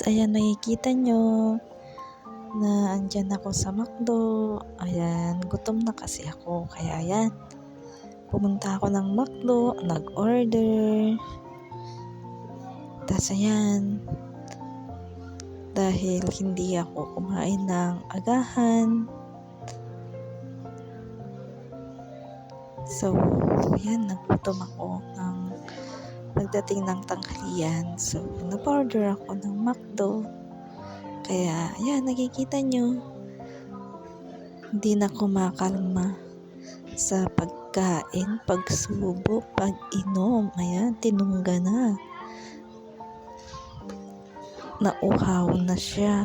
ayan, nakikita nyo na andyan ako sa McDo. Ayan, gutom na kasi ako. Kaya ayan, pumunta ako ng McDo, nag-order. Tas ayan, dahil hindi ako kumain ng agahan. So, ayan, nagutom ako ng pagdating ng tanghalian. So, nag-order ako ng McDo. Kaya, ayan, nakikita nyo, hindi na kumakalma sa pagkain, pagsubok, pag-inom. Ayan, tinungga na. Nauhaw na siya.